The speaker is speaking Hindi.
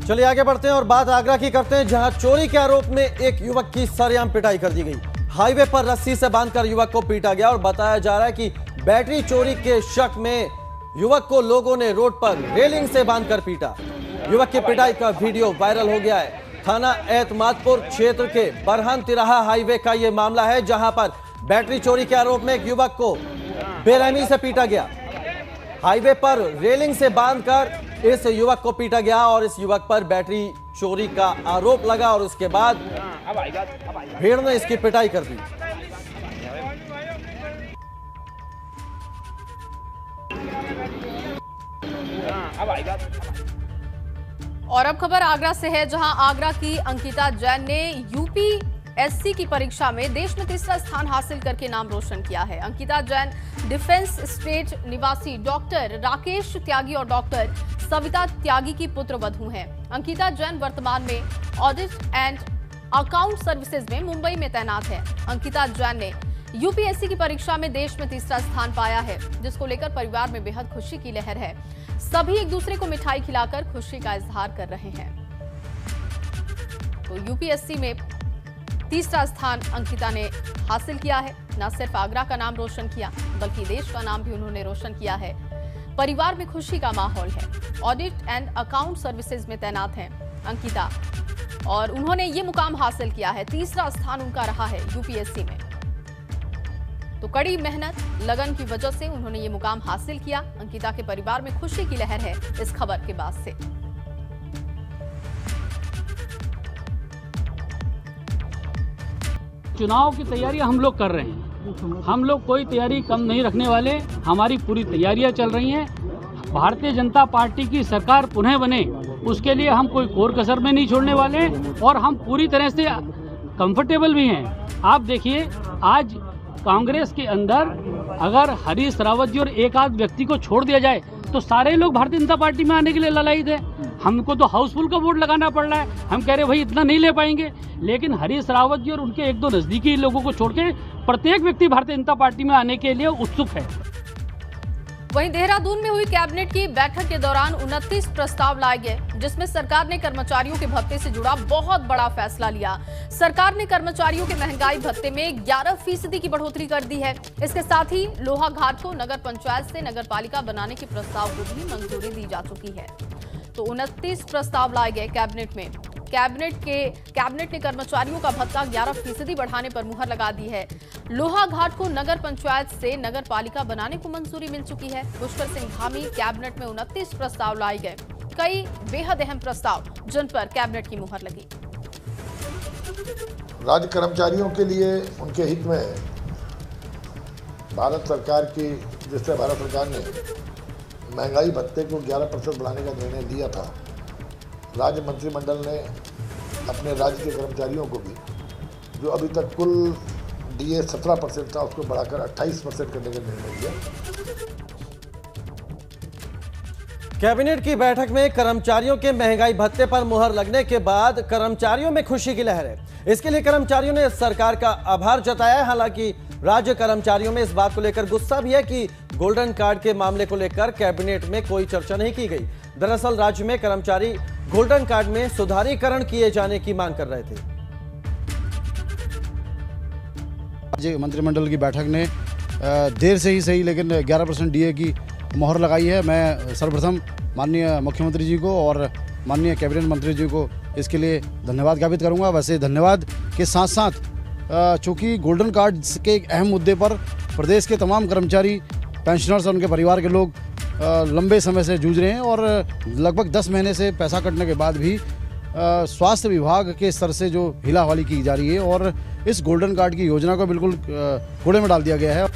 चलिए आगे बढ़ते हैं और बात आगरा की करते हैं, जहां चोरी के आरोप में एक युवक की सरेआम पिटाई कर दी गई। हाईवे पर रस्सी से बांधकर युवक को पीटा गया और बताया जा रहा है कि बैटरी चोरी के शक में युवक को लोगों ने रोड पर रेलिंग से बांधकर पीटा। युवक की पिटाई का वीडियो वायरल हो गया है। थाना एतमादपुर क्षेत्र के बरहान तिराहा हाईवे का यह मामला है, जहां पर बैटरी चोरी के आरोप में एक युवक को बेरहमी से पीटा गया। हाईवे पर रेलिंग से बांधकर इस युवक को पीटा गया और इस युवक पर बैटरी चोरी का आरोप लगा और उसके बाद भीड़ ने इसकी पिटाई कर दी। और अब खबर आगरा से है, जहां आगरा की अंकिता जैन ने यूपीएससी की परीक्षा में देश में तीसरा स्थान हासिल करके नाम रोशन किया है। अंकिता जैन डिफेंस स्टेट निवासी डॉक्टर राकेश त्यागी और डॉक्टर सविता त्यागी की पुत्रवधू हैं। अंकिता जैन वर्तमान में ऑडिट एंड अकाउंट सर्विसेज में मुंबई में तैनात है। अंकिता जैन ने यूपीएससी की परीक्षा में देश में तीसरा स्थान पाया है, जिसको लेकर परिवार में बेहद खुशी की लहर है। सभी एक दूसरे को मिठाई खिलाकर खुशी का इजहार कर रहे हैं। तो यूपीएससी में तीसरा स्थान अंकिता ने हासिल किया है। न सिर्फ आगरा का नाम रोशन किया, बल्कि देश का नाम भी उन्होंने रोशन किया है। परिवार में खुशी का माहौल है। ऑडिट एंड अकाउंट सर्विसेज में तैनात हैं अंकिता और उन्होंने ये मुकाम हासिल किया है। तीसरा स्थान उनका रहा है यूपीएससी में। तो कड़ी मेहनत लगन की वजह से उन्होंने ये मुकाम हासिल किया। अंकिता के परिवार में खुशी की लहर है इस खबर के बाद से। चुनाव की तैयारियां हम लोग कर रहे हैं। हम लोग कोई तैयारी कम नहीं रखने वाले। हमारी पूरी तैयारियां चल रही हैं। भारतीय जनता पार्टी की सरकार पुनः बने, उसके लिए हम कोई कोर कसर में नहीं छोड़ने वाले और हम पूरी तरह से कंफर्टेबल भी हैं। आप देखिए, आज कांग्रेस के अंदर अगर हरीश रावत जी और एक आध व्यक्ति को छोड़ दिया जाए तो सारे लोग भारतीय जनता पार्टी में आने के लिए ललायित है। हमको तो हाउसफुल का वोट लगाना पड़ रहा है। हम कह रहे भाई इतना नहीं ले पाएंगे, लेकिन हरीश रावत जी और उनके एक दो नजदीकी लोगों को छोड़ के प्रत्येक व्यक्ति भारतीय जनता पार्टी में आने के लिए उत्सुक है। वहीं देहरादून में हुई कैबिनेट की बैठक के दौरान 29 प्रस्ताव लाए गए, जिसमें सरकार ने कर्मचारियों के भत्ते से जुड़ा बहुत बड़ा फैसला लिया। सरकार ने कर्मचारियों के महंगाई भत्ते में 11% की बढ़ोतरी कर दी है। इसके साथ ही लोहा घाट को नगर पंचायत से नगर पालिका बनाने के प्रस्ताव को भी मंजूरी दी जा चुकी है। तो 29 प्रस्ताव लाए गए कैबिनेट में। कैबिनेट ने कर्मचारियों का भत्ता 11% बढ़ाने पर मुहर लगा दी है। लोहा घाट को नगर पंचायत से नगर पालिका बनाने को मंजूरी मिल चुकी है। पुष्कर सिंह धामी कैबिनेट में 29 प्रस्ताव लाए गए। कई बेहद अहम प्रस्ताव जिन पर कैबिनेट की मुहर लगी। राज्य कर्मचारियों के लिए उनके हित में भारत सरकार की, जिससे भारत सरकार ने महंगाई भत्ते को 11% बढ़ाने का निर्णय लिया था, राज्य मंत्रिमंडल ने अपने राज्य के कर्मचारियों को भी, जो अभी तक कुल डीए 17% था, उसको बढ़ाकर 28% करने का निर्णय लिया। कैबिनेट की बैठक में कर्मचारियों के महंगाई भत्ते पर मुहर लगने के बाद कर्मचारियों में खुशी की लहर है। इसके लिए कर्मचारियों ने सरकार का आभार जताया है। हालांकि राज्य कर्मचारियों में इस बात को लेकर गुस्सा भी है कि गोल्डन कार्ड के मामले को लेकर कैबिनेट में कोई चर्चा नहीं की गई। दरअसल राज्य में कर्मचारी गोल्डन कार्ड में सुधारीकरण किए जाने की मांग कर रहे थे। राज्य मंत्रिमंडल की बैठक ने देर से ही सही लेकिन 11% डीए की मोहर लगाई है। मैं सर्वप्रथम माननीय मुख्यमंत्री जी को और माननीय कैबिनेट मंत्री जी को इसके लिए धन्यवाद ज्ञापित करूंगा। वैसे धन्यवाद के साथ साथ चूँकि गोल्डन कार्ड के एक अहम मुद्दे पर प्रदेश के तमाम कर्मचारी, पेंशनर्स और उनके परिवार के लोग लंबे समय से जूझ रहे हैं और लगभग 10 महीने से पैसा कटने के बाद भी स्वास्थ्य विभाग के स्तर से जो हिलाहवाली की जा रही है और इस गोल्डन कार्ड की योजना को बिल्कुल कूड़े में डाल दिया गया है।